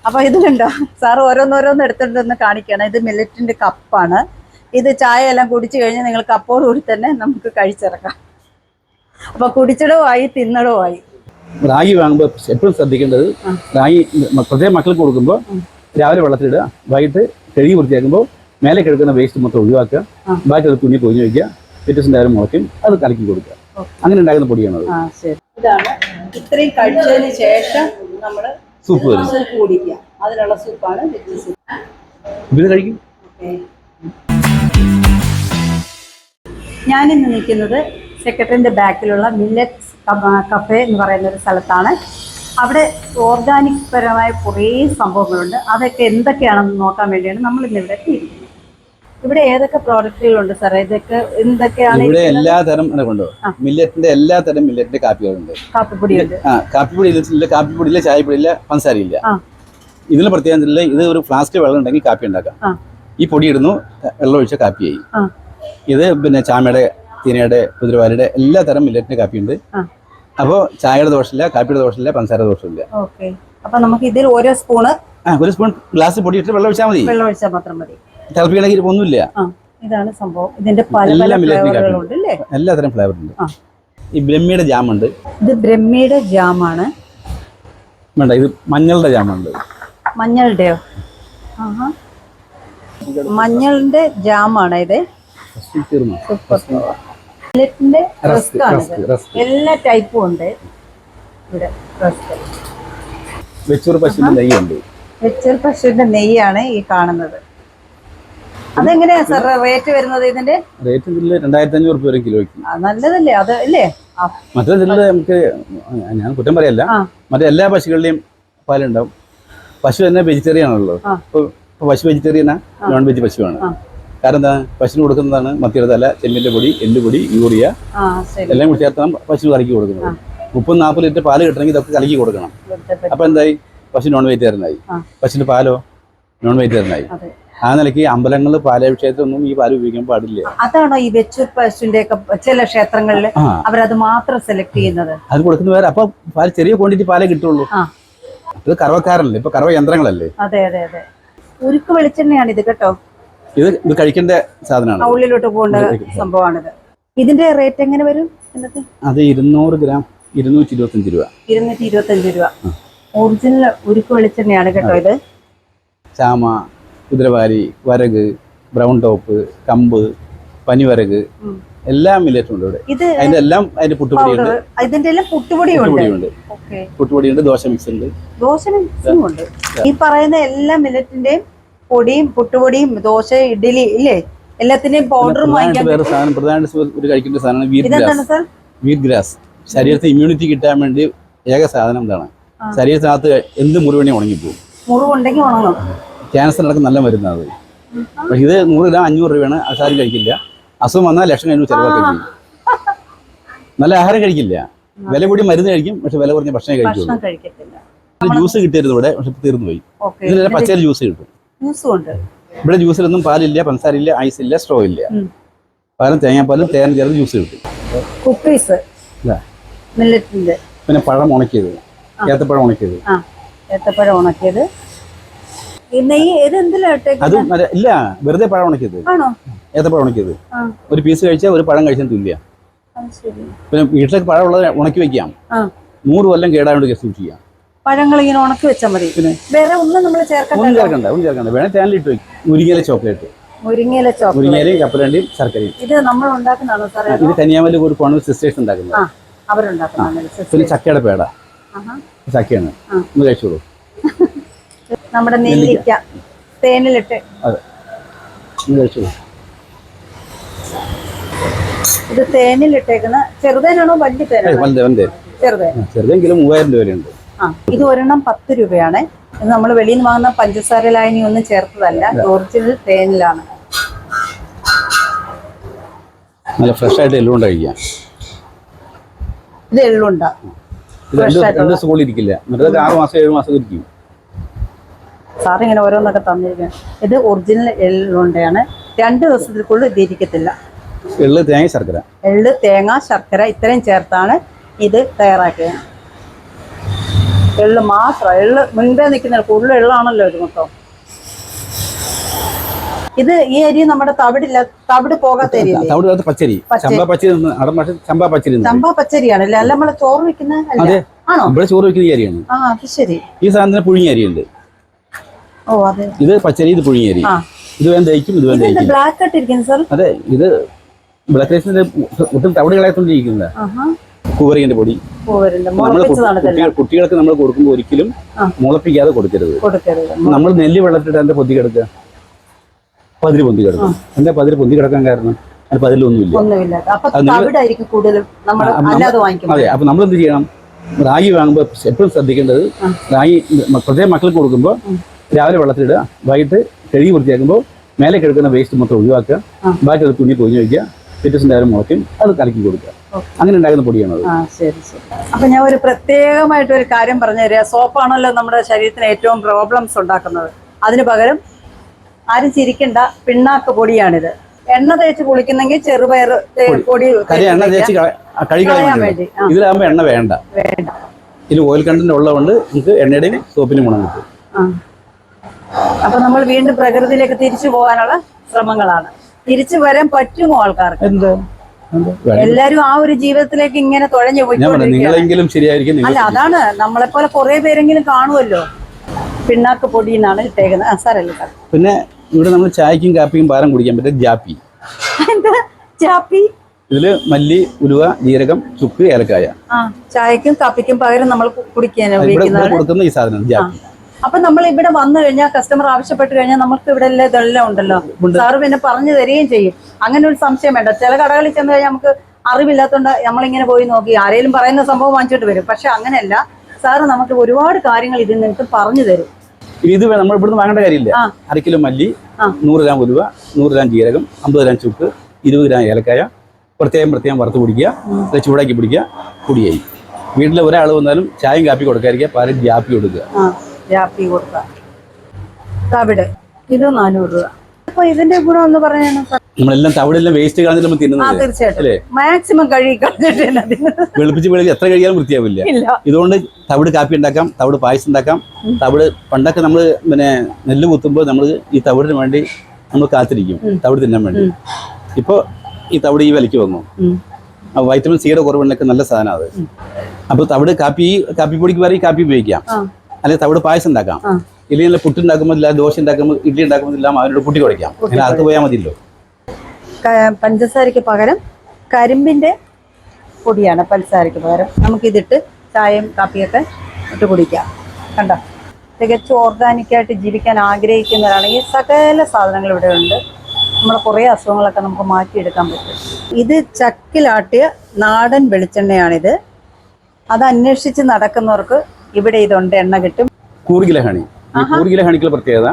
അപ്പൊ ഇത് കണ്ടോ, സാർ ഓരോന്നോരോന്ന് എടുത്തിട്ടൊന്ന് കാണിക്കണം. ഇത് മില്ലറ്റിന്റെ കപ്പാണ്. ഇത് ചായ എല്ലാം കുടിച്ചു കഴിഞ്ഞ് നിങ്ങൾ കപ്പോടുകൂടി തന്നെ നമുക്ക് കഴിച്ചിറക്കാം. അപ്പൊ കുടിച്ചിടവുമായി തിന്നടവുമായി. റാഗി വാങ്ങുമ്പോൾ എപ്പോഴും ശ്രദ്ധിക്കേണ്ടത്, റാഗി പ്രത്യേകം മക്കൾക്ക് കൊടുക്കുമ്പോൾ രാവിലെ വെള്ളത്തിലിടുക, വൈകിട്ട് കഴുകി വൃത്തിയാക്കുമ്പോൾ മേലെ കിടക്കുന്ന വേസ്റ്റ് മൊത്തം ഒഴിവാക്കുക, ബാക്കി അത് തുണി പൊതിഞ്ഞ് വയ്ക്കുക, പിറ്റേഴ്സിൻ്റെ ആരും മുളയ്ക്കും, അത് കലക്കി കൊടുക്കുക. അങ്ങനെ ഉണ്ടാക്കുന്ന പൊടിയാണത്. ഇതാണ് ഇത്രയും കഴിച്ചതിന് ശേഷം നമ്മൾ സൂപ്പ് വരും, സൂപ്പ് കുടിക്കുക. അതിനുള്ള സൂപ്പാണ് വെജ് സൂപ്പ്. ഇത് കഴിക്കും. ഞാനിന്ന് നിൽക്കുന്നത് സെക്രട്ടറിൻ്റെ ബാക്കിലുള്ള മില്ലറ്റ്സ് കഫേ എന്ന് പറയുന്ന ഒരു സ്ഥലത്താണ്. അവിടെ ഓർഗാനിക് പരമായ കുറേ സംഭവങ്ങളുണ്ട്. അതൊക്കെ എന്തൊക്കെയാണെന്ന് നോക്കാൻ വേണ്ടിയാണ് നമ്മൾ ഇന്ന് ഇവിടെ എത്തിയിരിക്കുന്നത്. ഇവിടെ ഏതൊക്കെ പ്രോഡക്റ്റുകളുണ്ട് സാറേ? ഇതൊക്കെ എന്തൊക്കെയാണ്? ഇവിടെ എല്ലാ തരം കൊണ്ടോ മില്ലറ്റിന്റെ എല്ലാ തരം മില്ലറ്റിന്റെ കാപ്പികളുണ്ട്. കാപ്പിപ്പൊടിയുണ്ട്. കാപ്പിപ്പൊടിയില്ല, ചായപ്പൊടിയില്ല, പഞ്ചസാരയില്ല. ഇതിന് പ്രത്യേകത ഇത് ഒരു ഫ്ലാസ്ക് വെള്ളം ഉണ്ടെങ്കിൽ കാപ്പി ഉണ്ടാക്കാം. ഈ പൊടി ഇടുന്നു, വെള്ളം ഒഴിച്ച കാപ്പിയായി. ഇത് പിന്നെ ചാമയുടെ, തീനയുടെ, കുതിരവാലിയുടെ എല്ലാ തരം മില്ലറ്റിന്റെ കാപ്പിയുണ്ട്. അപ്പോൾ ചായയുടെ ദോഷമില്ല, കാപ്പിയുടെ ദോഷമില്ല, പഞ്ചസാര ദോഷമില്ല. അപ്പൊ നമുക്ക് ഇതിൽ ഒരു സ്പൂൺ ഗ്ലാസ് പൊടി ഇട്ട് വെള്ളം ഒഴിച്ചാൽ മതി. വെള്ളം ഒഴിച്ചാൽ മാത്രം മതി. തിളപ്പിക്കണമെങ്കിൽ ഒന്നുമില്ല. ഇതാണ് സംഭവം. ഇതിന്റെ പല ഫ്ലേവറുകളുണ്ട് അല്ലേ? എല്ലാ തരം ഫ്ലേവർ ഉണ്ട്. ഈ ബ്രഹ്മിയുടെ ജാമുണ്ട്. ഇത് ബ്രഹ്മിയുടെ ജാമാണ്. വേണ്ട, ഇത് മഞ്ഞളുടെ ജാമുണ്ട്. മഞ്ഞളുടെയോ? മഞ്ഞളിന്റെ ജാമാണ് ഇത്. മില്ലറ്റിന്റെ റസ്ക് ആണ്. എല്ലാ ടൈപ്പും ഉണ്ട് ഇവിടെ. റസ്ക്, വെച്ചൂർ പശുവിന്റെ നെയ്യുണ്ട്. വെച്ചൂർ പശുവിന്റെ നെയ്യാണ് ഈ കാണുന്നത്. അതെങ്ങനെയാ സാർ റേറ്റ് വരുന്നത്? ഇതിന്റെ റേറ്റ് 2500 രൂപ കിലോയ്ക്ക്. നല്ലതല്ലേ അത് അല്ലേ? മറ്റേ നമുക്ക് ഞാൻ കുറ്റം പറയല്ല, മറ്റേ എല്ലാ പശുക്കളുടെയും പാലുണ്ടാവും. പശു തന്നെ വെജിറ്റേറിയൻ ആണല്ലോ. ഇപ്പൊ പശു വെജിറ്റേറിയനാ, നോൺ വെജ് പശുവാണ്. കാരണം എന്താ, പശുവിന് കൊടുക്കുന്നതാണ് മത്തിയുടെ തല, ചെമ്മിന്റെ പൊടി, എല്ലുപൊടി, യൂറിയ എല്ലാം കൂടി ചേർത്താണ് പശു കലക്കി കൊടുക്കുന്നത്. 30-40 ലിറ്റർ പാല് കിട്ടണമെങ്കിൽ ഇതൊക്കെ കലക്കി കൊടുക്കണം. അപ്പൊ എന്തായി, പശു നോൺ വെജിറ്റേറിയനായി. പശുവിന്റെ പാലോ നോൺ വെജിറ്റേറിയനായി. ആ നിലയ്ക്ക് അമ്പലങ്ങളിൽ പാലഭിഷേകത്തിലൊന്നും ഈ പാല് ഉപയോഗിക്കാൻ പാടില്ല. അതാണോ ഈ വെച്ചൂർ പശുവിന്റെ ഒക്കെ ചില ക്ഷേത്രങ്ങളിൽ അവരത് മാത്രം സെലക്ട് ചെയ്യുന്നത്? അത് കൊടുക്കുന്ന വേറെ. അപ്പൊ പാല് ചെറിയ ക്വാണ്ടിറ്റി പാലേ കിട്ടുള്ളൂ. ഇത് കറവക്കാരല്ലേ, ഇപ്പൊ കറവ യന്ത്രങ്ങളല്ലേ. അതെ അതെ അതെ. ഉരുക്ക് വെളിച്ചെണ്ണയാണ് ഇത് കേട്ടോ. ഇത് കഴിക്കേണ്ട സാധനമാണ്, ഉള്ളിലോട്ട് പോകേണ്ട സംഭവമാണിത്. ഇതിന്റെ റേറ്റ് എങ്ങനെ വരും? അത് 200 ഗ്രാം 225 രൂപ. 225 രൂപ. ഒറിജിനൽ ഉരുക്ക് വെളിച്ചെണ്ണയാണ് കേട്ടോ ഇത്. ചാമ, കുതിരവാലി, വരക്, ബ്രൗൺ ടോപ്പ്, കമ്പ്, പനിവരക്, എല്ലാ മില്ലറ്റും ഉണ്ട് ഇവിടെ. അതിന്റെ എല്ലാം അതിന്റെ പുട്ടുപൊടിയുണ്ട്. ഇതിന്റെ എല്ലാം പുട്ടുപൊടിയുണ്ട്. പുട്ടുപൊടിയുണ്ട്, ദോശ മിക്സ് ഉണ്ട്. ദോശ മിക്സും ഉണ്ട്. ഈ പറയുന്ന എല്ലാ മില്ലറ്റിന്റെയും പൊടിയും പുട്ടുപൊടിയും ദോശ, ഇഡ്ഡലി ഇല്ലേ, എല്ലാത്തിന്റെയും പൗഡറും വാങ്ങിക്കാൻ. വേറെ സാധനം പ്രധാനമായിട്ട് ഒരു കഴിക്കേണ്ട സാധനമാണ് വീറ്റ് ഗ്രാസ്. ശരീരത്തിന് ഇമ്മ്യൂണിറ്റി കിട്ടാൻ വേണ്ടി ഏക സാധനം ഇതാണ്. ശരീരത്തിനകത്ത് എന്ത് മുറിവണി ഉണങ്ങിപ്പോകും. മുറിവുണ്ടെങ്കിൽ ഉണങ്ങും. ക്യാൻസറിനൊക്കെ നല്ല മരുന്നാണ്. പക്ഷെ ഇത് 100 ഗ്രാം 500 രൂപയാണ്. ആൾക്കാരും കഴിക്കില്ല. അസുഖം വന്നാൽ ലക്ഷം കഴിഞ്ഞു ചിലവൊക്കെ ചെയ്യും. നല്ല ആഹാരം കഴിക്കില്ല, വില കൂടി മരുന്ന് കഴിക്കും, പക്ഷെ വില കുറഞ്ഞ ഭക്ഷണം കഴിക്കുള്ളൂ. ജ്യൂസ് കിട്ടിയിരുന്നു ഇവിടെ, പക്ഷെ തീർന്നു പോയി. ഇതിലെല്ലാം പച്ചരി ജ്യൂസ് കിട്ടും. ഇവിടെ ജ്യൂസിലൊന്നും പാലില്ല, പഞ്ചസാരയില്ല, ഐസ് ഇല്ല, സ്ട്രോ ഇല്ല. പകരം തേങ്ങാപ്പാലും തേനും ചേർന്ന് ജ്യൂസ് കിട്ടും. പിന്നെ പഴം ഉണക്കിയത്, ഏത്തപ്പഴം ഉണക്കിയത്. അതും ഇല്ല, വെറുതെ പഴം ഉണക്കിയത്, ഏത്തപ്പഴം ഉണക്കിയത്. ഒരു പീസ് കഴിച്ചാൽ ഒരു പഴം കഴിച്ചാൽ തുല്യ. പിന്നെ വീട്ടിലേക്ക് പഴം ഉള്ളത് ഉണക്കി വെക്കാം, 100 കൊല്ലം കേടായോണ്ട് സൂക്ഷിക്കാം. പഴങ്ങൾ ഇങ്ങനെ ഉണക്കി വെച്ചാൽ മതി. പിന്നെ വേറെ ഒന്നും നമ്മൾ ചേർക്കണ്ട. വേണേ തേനിലിട്ട് വെക്കും. മുരിങ്ങയില ചോക്ലേറ്റ്, മുരിങ്ങയിലയും കപ്പലണ്ടിയും ശർക്കരയും. ഇത് നമ്മൾ ഉണ്ടാക്കുന്നതാണോ സാറേ? ഇത് കന്യാകുമാരി ഒരു കോൺവെന്റ് സിസ്റ്റേഴ്സ് ഉണ്ടാക്കുന്നത്. പിന്നെ ചക്കയുടെ പേട, ചക്കയാണ്, ഒന്ന് കഴിച്ചോളൂ. നമ്മുടെ നെല്ലിക്ക തേനിലിട്ട്. അതെ, ഒന്ന് കഴിച്ചോളൂ. ഇത് തേനിലിട്ടേക്കുന്ന ചെറുതേനാണോ വലിയ തേനാണോ? ചെറുതെങ്കിലും 3000 രൂപ വരെയുണ്ട്. ഇത് ഒരെണ്ണം 10 രൂപയാണ്. ഇത് നമ്മൾ വെളിയിൽ നിന്ന് വാങ്ങുന്ന പഞ്ചസാര ലായനി ഒന്നും ചേർത്തതല്ല, ഒറിജിനൽ തേനിലാണ്. നല്ല ഫ്രഷ് ആയിട്ട് എള്ളുകൊണ്ട് കഴിക്കാം. ഇത് എള്ളുണ്ട, 2 ദിവസം കൂടി ഇരിക്കില്ല. മറ്റേതൊക്കെ 6 മാസം 7 മാസം ഇരിക്കും. സാറിങ്ങനെ ഓരോന്നൊക്കെ തന്നിരിക്കുകയാണ്. ഇത് ഒറിജിനൽ എള്ളുണ്ടയാണ്. 2 ദിവസത്തിൽക്കുള്ളിൽ ഇത് ഇരിക്കത്തില്ല. എള്ള്, തേങ്ങ, ശർക്കര, തേങ്ങ, ശർക്കര ഇത്രയും ചേർത്താണ് ഇത് തയ്യാറാക്കിയത്. എള്ള് മാത്രം, എള്ള് മുൻപേ നിൽക്കുന്ന കൂടുതൽ എള്ളാണല്ലോ ഇത് മൊത്തം. ഇത് ഈ അരി നമ്മുടെ തവിട് പോകാത്ത അരിയല്ലേ? തവിട് പച്ചരി, ചമ്പാ പച്ചരി, ചമ്പാ പച്ചരി. ചമ്പാ പച്ചരിയാണല്ലേ? അല്ല നമ്മള് ചോറ് വെക്കുന്ന ആണോ? ഇവിടെ ചോറ് വെക്കുന്ന ഈ അരിയാണ്. അത് ശരി. ഈ സാധനത്തിന് പുഴുങ്ങിയ അരിയുണ്ട്. ഓ അതെ, ഇത് പച്ചരി, ഇത് പുഴുങ്ങിയ അരി. ഇത് വേഗം ദഹിക്കും, ഇത് വേഗം ദഹിക്കും. Black ആയിട്ടിരിക്കുന്നു sir. അതെ, ഇത് ബ്ലാക്ക് റൈസിന്റെ ഒട്ടും തവിട് കളയാത്തോണ്ടിരിക്കുന്നത്. കൂവറിന്റെ പൊടി കുട്ടികൾക്ക് നമ്മൾ കൊടുക്കുമ്പോൾ ഒരിക്കലും മുളപ്പിക്കാതെ കൊടുക്കരുത്. നമ്മൾ നെല്ല് വെള്ളത്തിട്ട് എന്റെ പൊന്തി കിടക്കുക, പതിര് പൊന്തി കിടക്കും. എന്താ പതിര് പൊന്തി കിടക്കാൻ കാരണം? അത് പതിലൊന്നുമില്ല. അതെ, അപ്പൊ നമ്മൾ എന്ത് ചെയ്യണം? റാഗി വാങ്ങുമ്പോൾ എപ്പോഴും ശ്രദ്ധിക്കേണ്ടത്, റാഗി പ്രത്യേകം മക്കൾക്ക് കൊടുക്കുമ്പോൾ രാവിലെ വെള്ളത്തിലിടുക, വൈകിട്ട് കഴുകി വൃത്തിയാക്കുമ്പോൾ മേലെ കിടക്കുന്ന വേസ്റ്റ് മൊത്തം ഒഴിവാക്കുക, ബാക്കി അത് തുണി പൊതിഞ്ഞ് വയ്ക്കുക, പിറ്റേസിന്റെ നേരം മുളയ്ക്കും, അത് കലക്കി കൊടുക്കുക. അങ്ങനെ ഉണ്ടാകുന്ന പൊടിയാണ് അത്. ശരി ശരി. അപ്പൊ ഞാൻ ഒരു പ്രത്യേകമായിട്ട് ഒരു കാര്യം പറഞ്ഞു തരാം. സോപ്പാണല്ലോ നമ്മുടെ ശരീരത്തിന് ഏറ്റവും പ്രോബ്ലംസ് ഉണ്ടാക്കുന്നത്. അതിന് പകരം ആരും ചിരിക്കണ്ട, പിണ്ണാക്ക് പൊടിയാണിത്. എണ്ണ തേച്ച് കുളിക്കുന്നെങ്കിൽ ചെറുപയർ പൊടി എണ്ണ തേച്ച് കഴുകാൻ വേണ്ടി. ഇതിലാകുമ്പോൾ എണ്ണ വേണ്ട. ഇതിൽ ഓയിൽ കണ്ടന്റ് ഉള്ളതുകൊണ്ട് നമുക്ക് എണ്ണയുടെയും സോപ്പിനും ഗുണം കിട്ടും. അപ്പൊ നമ്മൾ വീണ്ടും പ്രകൃതിയിലേക്ക് തിരിച്ചു പോകാനുള്ള ശ്രമങ്ങളാണ്. തിരിച്ചു വരാൻ പറ്റുമോ ആൾക്കാർക്ക്? എല്ലാരും ആ ഒരു ജീവിതത്തിലേക്ക് ഇങ്ങനെ തുഴഞ്ഞു പോയിക്കൊണ്ടിരിക്കുകയാണ്. അല്ല, അതാണ് നമ്മളെപ്പോലെ കുറെ പേരെങ്കിലും കാണുമല്ലോ. പിണ്ണാക്ക് പൊടി എന്നാണ് ഇട്ടേക്കുന്നത്. സാറല്ലേ? പിന്നെ ഇവിടെ നമ്മൾ ചായക്കും കാപ്പിയും പാരം കുടിക്കാൻ പറ്റും ജാപ്പി. ജാപ്പി ഇതില് മല്ലി, ഉലുവ, ജീരകം, ചുക്ക്, ഏലക്കായ. ചായക്കും കാപ്പിക്കും പകരം നമ്മൾ കുടിക്കാൻ കൊടുക്കുന്ന ഈ സാധനം ജാപ്പി. അപ്പൊ നമ്മൾ ഇവിടെ വന്നു കഴിഞ്ഞാൽ കസ്റ്റമർ ആവശ്യപ്പെട്ട് കഴിഞ്ഞാൽ നമുക്ക് ഇവിടെ ഇതെല്ലാം ഉണ്ടല്ലോ. സാറ് പിന്നെ പറഞ്ഞു തരികയും ചെയ്യും. അങ്ങനെ ഒരു സംശയം വേണ്ട. ചില കടകളിൽ ചെന്ന് കഴിഞ്ഞാൽ നമുക്ക് അറിവില്ലാത്തതുകൊണ്ട് നമ്മളിങ്ങനെ പോയി നോക്കി ആരെങ്കിലും പറയുന്ന സംഭവം വാങ്ങിച്ചിട്ട് വരും. പക്ഷെ അങ്ങനെയല്ല, സാറ് നമുക്ക് ഒരുപാട് കാര്യങ്ങൾ ഇതിൽ നിങ്ങൾക്ക് പറഞ്ഞു തരും. ഇത് നമ്മൾ ഇവിടുന്ന് വാങ്ങേണ്ട കാര്യമില്ല. 1 കിലോ മല്ലി, 100 ഗ്രാം ഉലുവ, 100 ഗ്രാം ജീരകം, 50 ഗ്രാം ചുക്ക്, 20 ഗ്രാം ഏലക്കായ പ്രത്യേകം വറുത്ത് പിടിക്കുക, ചൂടാക്കി പിടിക്കുക, പൊടിയായി. വീട്ടിലെ ഒരാൾ വന്നാലും ചായയും കാപ്പി കൊടുക്കാതിരിക്കുക, പാലും ജാപ്പി കൊടുക്കുക. ജാപ്പി കൊടുക്കുക. തവിട് ഇത് 400 രൂപ. അപ്പൊ ഇതിന്റെ ഗുണം എന്ന് പറയാൻ നമ്മളെല്ലാം തവിടെല്ലാം വേസ്റ്റ് കളഞ്ഞിട്ട് നമ്മൾ തിന്നുന്നത്. തീർച്ചയായിട്ടും മാക്സിമം കഴുകി കളഞ്ഞിട്ട് വെളുപ്പിച്ച് എത്ര കഴിയാലും വൃത്തിയാവില്ല. ഇതുകൊണ്ട് തവിട് കാപ്പി ഉണ്ടാക്കാം, തവിട് പായസം ഉണ്ടാക്കാം. തവിട് പണ്ടൊക്കെ നമ്മൾ പിന്നെ നെല്ല് കുത്തുമ്പോൾ നമ്മൾ ഈ തവിടിന് വേണ്ടി നമ്മൾ കാത്തിരിക്കും, തവിട് തിന്നാൻ വേണ്ടി. ഇപ്പോൾ ഈ തവിട് ഈ വിലയ്ക്ക് വന്നു. വൈറ്റമിൻ സിയുടെ കുറവുണ്ടൊക്കെ നല്ല സാധനം അത്. അപ്പോൾ തവിട് കാപ്പിപ്പൊടിക്ക് പറയും കാപ്പി ഉപയോഗിക്കാം, അല്ലെങ്കിൽ തവിട് പായസം ഉണ്ടാക്കാം. ഇല്ലെങ്കിൽ പുട്ടുണ്ടാക്കുമ്പോൾ ദോശ ഉണ്ടാക്കുമ്പോൾ ഇഡ്ഡലി ഉണ്ടാക്കുമ്പോൾ എല്ലാം അവരോട് പുട്ടി കുഴക്കാം. അങ്ങനെ ആർക്ക് പോയാൽ മതിയല്ലോ. പഞ്ചസാരയ്ക്ക് പകരം കരിമ്പിന്റെ പൊടിയാണ് പഞ്ചസാരയ്ക്ക് പകരം. നമുക്കിതിട്ട് ചായയും കാപ്പിയൊക്കെ ഇട്ട് കുടിക്കാം. കണ്ടോ, തികച്ചും ഓർഗാനിക്കായിട്ട് ജീവിക്കാൻ ആഗ്രഹിക്കുന്നവരാണെങ്കിൽ സകല സാധനങ്ങൾ ഇവിടെ ഉണ്ട്. നമ്മളെ കുറേ അസുഖങ്ങളൊക്കെ നമുക്ക് മാറ്റിയെടുക്കാൻ പറ്റും. ഇത് ചക്കിലാട്ടിയ നാടൻ വെളിച്ചെണ്ണയാണിത്. അത് അന്വേഷിച്ച് നടക്കുന്നവർക്ക് ഇവിടെ ഇതുണ്ട്, എണ്ണ കിട്ടും. കൂർഗില ഹണി. ഈ കൂർഗില ഹണിക്കുള്ള പ്രത്യേകത,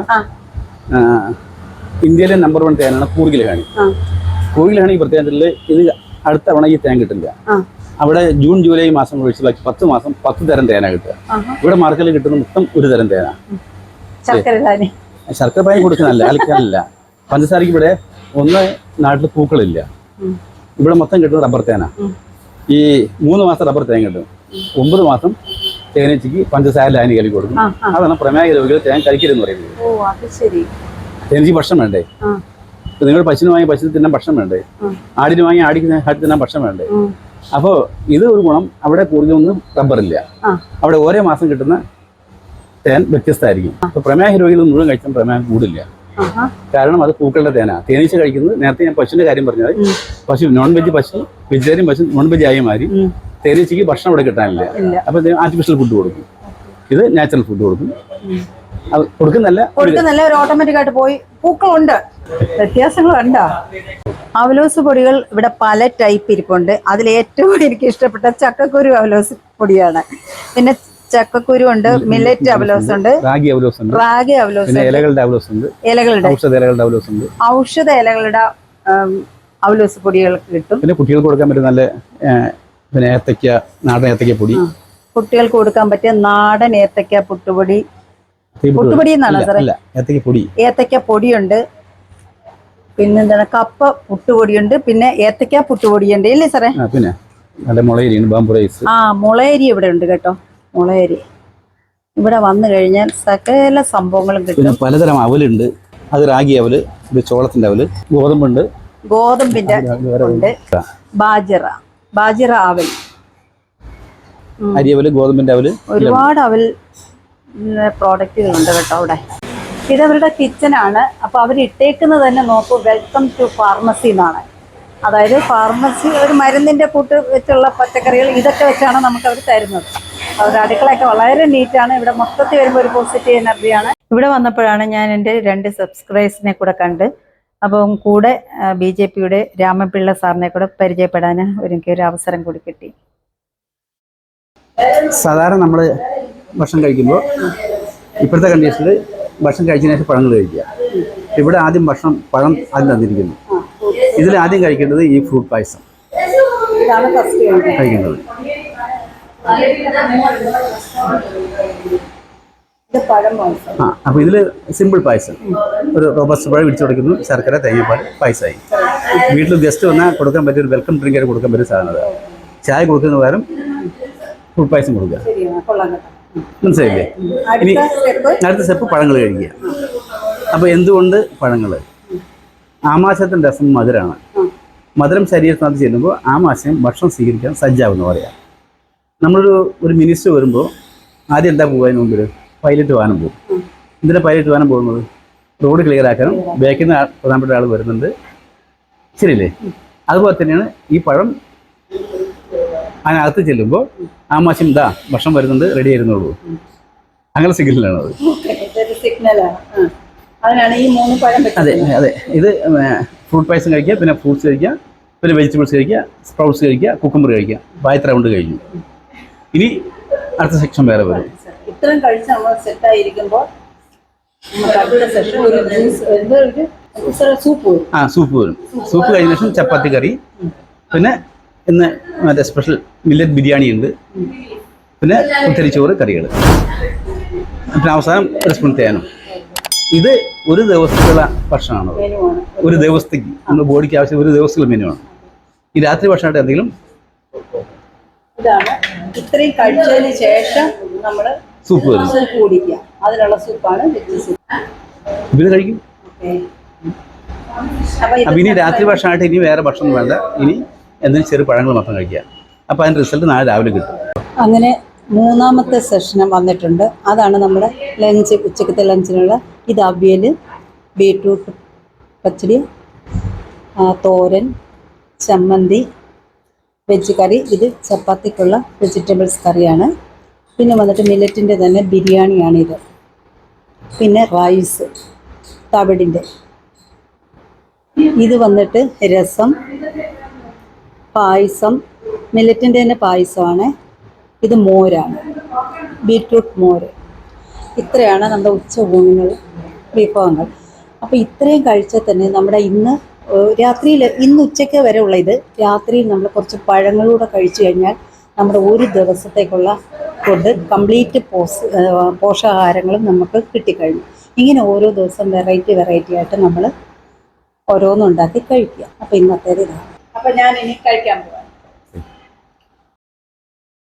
ഇന്ത്യയിലെ നമ്പർ 1 തേനാണ് കൂർഗില ഹണി. കൂർഗില ഹണി പ്രത്യേകതയിൽ ഇത് അടുത്ത തവണ ഈ തേൻ കിട്ടില്ല. അവിടെ ജൂൺ ജൂലൈ മാസം ഒഴിച്ച് ബാക്കി 10 മാസം 10 തരം തേനാ കിട്ടുക. ഇവിടെ മാർക്കറ്റിൽ കിട്ടുന്ന മൊത്തം 1 തരം തേനാ. ശർക്കര പാനി കൊടുക്കുന്നതല്ല, അലക്കാനല്ല. പഞ്ചസാരയ്ക്ക് ഇവിടെ നാട്ടിൽ പൂക്കളില്ല. ഇവിടെ മൊത്തം കിട്ടുന്ന റബ്ബർ തേനാ. ഈ 3 മാസം റബ്ബർ തേൻ കിട്ടും. 9 മാസം തേനീച്ചയ്ക്ക് പഞ്ചസാര ലായനി കലക്കി കൊടുക്കും. അതാണ് പ്രമേഹ രോഗികൾ തേൻ കഴിക്കരുതെന്ന് പറയുന്നത്. തേനീച്ചയ്ക്ക് ഭക്ഷണം വേണ്ടേ? നിങ്ങൾ പശുവിന് വാങ്ങി പശുവിന് തിന്നാൻ ഭക്ഷണം വേണ്ടേ? ആടിന് വാങ്ങി ആടിക്ക് തിന്നാൻ ഭക്ഷണം വേണ്ടേ? അപ്പോൾ ഇത് ഒരു ഗുണം. അവിടെ കൂടുതലൊന്നും റബ്ബറില്ല. അവിടെ ഓരോ മാസം കിട്ടുന്ന തേൻ വ്യത്യസ്തമായിരിക്കും. അപ്പോൾ പ്രമേഹ രോഗികൾ മുഴുവൻ കഴിച്ചാൽ പ്രമേഹം കൂടില്ല. കാരണം അത് പൂക്കളുടെ തേനാ. തേനീച്ച കഴിക്കുന്നത്, നേരത്തെ ഞാൻ പശുവിന്റെ കാര്യം പറഞ്ഞത്, പശു നോൺ വെജ് പശു, വെജിറ്റേറിയൻ പശു, നോൺ വെജ് ആയി മാറി. തേനീച്ചയ്ക്ക് ഭക്ഷണം ഇവിടെ കിട്ടാനില്ല. അപ്പൊ ആർട്ടിഫിഷ്യൽ ഫുഡ് കൊടുക്കും. ഇത് നാച്ചുറൽ ഫുഡ് കൊടുക്കും. അത് കൊടുക്കുന്നല്ല ഒരു ഓട്ടോമാറ്റിക് ആയിട്ട് പോയി. പൂക്കളുണ്ട്, വ്യത്യാസങ്ങളുണ്ടോ? അവലോസ് പൊടികൾ ഇവിടെ പല ടൈപ്പ് ഇരിപ്പുണ്ട്. അതിൽ ഏറ്റവും എനിക്ക് ഇഷ്ടപ്പെട്ട ചക്കക്കുരു അവലോസ് പൊടിയാണ്. പിന്നെ ചക്കക്കുരു ഉണ്ട്, മില്ലറ്റ് അവലോസ് ഉണ്ട്, റാഗി അവലോസ് ഉണ്ട്, ഇലകളുടെ അവലോസ് ഉണ്ട്, ഔഷധ ഇലകളുടെ അവലോസ് പൊടികൾ കിട്ടും. പിന്നെ കുട്ടികൾക്ക് കൊടുക്കാൻ പറ്റും നല്ല പിന്നെ ഏത്തക്ക, നാടൻ ഏത്തക്ക പൊടി. കുട്ടികൾക്ക് കൊടുക്കാൻ പറ്റിയ നാടൻ ഏത്തക്ക പുട്ടുപൊടി. പുട്ടുപൊടി എന്നാണ് സാറേ? ഏത്തക്ക പൊടിയുണ്ട്. പിന്നെന്താണ്, കപ്പ പുട്ടുപൊടിയുണ്ട്, പിന്നെ ഏത്തക്ക പുട്ടുപൊടിയുണ്ട്, ഇല്ലേ സാറേ? പിന്നെ മുളയരി ഇവിടെ ഉണ്ട് കേട്ടോ. മുളയരി ഇവിടെ വന്നു കഴിഞ്ഞാൽ സകല സംഭവങ്ങളും പിന്നെ കിട്ടും. പലതരം അവലുണ്ട്. അത് റാഗി അവല്, ഇത് ചോളത്തിന്റെ അവല്, ഗോതമ്പുണ്ട്, ഗോതമ്പിന്റെ ഉണ്ട്, ബാജിറ അവൽ, അരി അവല്, ഗോതമ്പിന്റെ അവല്, ഒരുപാട് അവൽ പ്രോഡക്റ്റുകളുണ്ട് കേട്ടോ അവിടെ. ഇതവരുടെ കിച്ചനാണ്. അപ്പോൾ അവർ ഇട്ടേക്കുന്നത് തന്നെ നോക്കൂ, വെൽക്കം ടു ഫാർമസി എന്നാണ്. അതായത് ഫാർമസി ഒരു മരുന്നിൻ്റെ കൂട്ട് വെച്ചുള്ള പച്ചക്കറികൾ ഇതൊക്കെ വെച്ചാണ് നമുക്ക് അവർ തരുന്നത്. അവരുടെ അടുക്കളയൊക്കെ വളരെ നീറ്റാണ്. ഇവിടെ മൊത്തത്തിൽ വരുമ്പോൾ ഒരു പോസിറ്റീവ് എനർജിയാണ്. ഇവിടെ വന്നപ്പോഴാണ് ഞാൻ എൻ്റെ 2 സബ്സ്ക്രൈബേഴ്സിനെ കൂടെ കണ്ട്, അപ്പം കൂടെ BJPയുടെ രാമപിള്ള സാറിനെ കൂടെ പരിചയപ്പെടാൻ എനിക്കൊരു അവസരം കൂടി കിട്ടി. സാധാരണ നമ്മൾ ഭക്ഷണം കഴിക്കുമ്പോൾ ഇപ്പോഴത്തെ കണ്ടീഷനിൽ ഭക്ഷണം കഴിച്ചതിന് ശേഷം പഴങ്ങൾ കഴിക്കുക. ഇവിടെ ആദ്യം പഴം ആദ്യം തന്നിരിക്കുന്നു. ഇതിൽ ആദ്യം കഴിക്കേണ്ടത് ഈ ഫ്രൂട്ട് പായസം കഴിക്കേണ്ടത്. അപ്പോൾ ഇതിൽ സിമ്പിൾ പായസം, ഒരു റോബസ്റ്റ് പഴം ഇടിച്ചു കൊടുക്കുന്നു, ശർക്കര, തേങ്ങാപ്പാൽ, പായസമായി. വീട്ടിൽ ഗസ്റ്റ് വന്നാൽ കൊടുക്കാൻ പറ്റിയ ഒരു വെൽക്കം ഡ്രിങ്ക് ആയിട്ട് കൊടുക്കാൻ പറ്റിയ സാധനം. ചായ കൊടുക്കുന്ന പകരം ഫ്രൂട്ട് പായസം കൊടുക്കുക. മനസ്സിലായില്ലേ? ഇനി അടുത്ത സ്റ്റെപ്പ് പഴങ്ങൾ കഴിക്കുക. അപ്പോൾ എന്തുകൊണ്ട് പഴങ്ങൾ? ആമാശയത്തിൻ്റെ രസം മധുരമാണ്. മധുരം ശരീരത്തിനകത്ത് ചെല്ലുമ്പോൾ ആമാശയം ഭക്ഷണം സ്വീകരിക്കാൻ സജ്ജാവെന്ന് പറയാം. ഒരു മിനിസ്റ്റർ വരുമ്പോൾ ആദ്യം എന്താ പോകുന്നതിന് മുമ്പിൽ പൈലറ്റ് വാഹനം പോകും. എന്തിനാണ് പൈലറ്റ് വാഹനം പോകുന്നത്? റോഡ് ക്ലിയർ ആക്കാനും. ബാക്കിൽ നിന്ന് പ്രധാനപ്പെട്ട ആൾ വരുന്നുണ്ട്, ശരിയല്ലേ? അതുപോലെ തന്നെയാണ് ഈ പഴം അതിനകത്ത് ചെല്ലുമ്പോൾ ആമാശയം ഭക്ഷണം വരുന്നുണ്ട്, റെഡി ആയിരുന്നുള്ളൂ. അങ്ങനെ സിഗ്നലാണത്. അതെ അതെ. ഇത് ഫ്രൂട്ട് പായസം കഴിക്കുക, പിന്നെ ഫ്രൂട്ട്സ് കഴിക്കുക, പിന്നെ വെജിറ്റബിൾസ് കഴിക്കുക, സ്പ്രൗട്ട്സ് കഴിക്കുക, കുക്കുംബർ കഴിക്കുക. ആദ്യത്തെ റൗണ്ട് കഴിഞ്ഞു. ഇനി അടുത്ത സെക്ഷൻ വേറെ വരും. ഇത്രയും കഴിച്ച് നമ്മൾ സെറ്റായിരിക്കുമ്പോൾ സൂപ്പ് വരും. സൂപ്പ് കഴിഞ്ഞ ശേഷം ചപ്പാത്തി കറി, പിന്നെ ഇന്ന് മറ്റേ സ്പെഷ്യൽ മില്ലറ്റ് ബിരിയാണി ഉണ്ട്, പിന്നെ കുത്തരിച്ചോറ് കറികൾ, പിന്നെ അവസാനം ഒരു സ്പൂൺ തേനും. ഇത് ഒരു ദിവസത്തേക്കുള്ള ഭക്ഷണമാണ്. ഒരു ദിവസത്തേക്ക് നമ്മുടെ ബോഡിക്ക് ആവശ്യം ഒരു ദിവസത്തേക്കുള്ള മെനുവാണ്. ഈ രാത്രി ഭക്ഷണമായിട്ട് എന്തെങ്കിലും ഇത്രയും കഴിച്ചതിന് ശേഷം നമ്മൾ സൂപ്പ് വരും. സൂപ്പ് കുടിക്കുക. അതിനുള്ള സൂപ്പാണ് ഇത് കഴിക്കും. അപ്പം ഇനി രാത്രി ഭക്ഷണമായിട്ട് ഇനി വേറെ ഭക്ഷണം വേണ്ട. ഇനി എന്തെങ്കിലും ചെറു പഴങ്ങൾ മാത്രം കഴിക്കുക. അപ്പോൾ അതിൻ്റെ റിസൾട്ട് നാളെ രാവിലെ കിട്ടും. അങ്ങനെ മൂന്നാമത്തെ സെഷന് വന്നിട്ടുണ്ട്. അതാണ് നമ്മുടെ ലഞ്ച്, ഉച്ചക്കത്തെ ലഞ്ചിനുള്ള. ഇത് അവിയൽ, ബീട്രൂട്ട് പച്ചടി, തോരൻ, ചമ്മന്തി, വെജ് കറി. ഇത് ചപ്പാത്തിക്കുള്ള വെജിറ്റബിൾസ് കറിയാണ്. പിന്നെ വന്നിട്ട് മില്ലറ്റിൻ്റെ തന്നെ ബിരിയാണിയാണിത്. പിന്നെ റൈസ് തവിടിൻ്റെ. ഇത് വന്നിട്ട് രസം, പായസം, മില്ലറ്റിൻ്റെ തന്നെ പായസമാണ്. ഇത് മോരാണ്, ബീട്രൂട്ട് മോര്. ഇത്രയാണ് നമ്മുടെ ഉച്ചയൂണിനുള്ള വിഭവങ്ങൾ. അപ്പോൾ ഇത്രയും കഴിച്ചാൽ തന്നെ നമ്മുടെ ഇന്ന് ഉച്ചയ്ക്ക് വരെ ഉള്ള ഇത് രാത്രിയിൽ നമ്മൾ കുറച്ച് പഴങ്ങളൂടെ കഴിച്ചു കഴിഞ്ഞാൽ നമ്മുടെ ഒരു ദിവസത്തേക്കുള്ള ഫുഡ് കംപ്ലീറ്റ് പോഷകാഹാരങ്ങളും നമുക്ക് കിട്ടിക്കഴിഞ്ഞു. ഇങ്ങനെ ഓരോ ദിവസം വെറൈറ്റി ആയിട്ട് നമ്മൾ ഓരോന്നുണ്ടാക്കി കഴിക്കുക. അപ്പോൾ ഇന്നത്തേത് ഇതാണ്. അപ്പോൾ ഞാൻ ഇനി കഴിക്കാൻ പോകാം.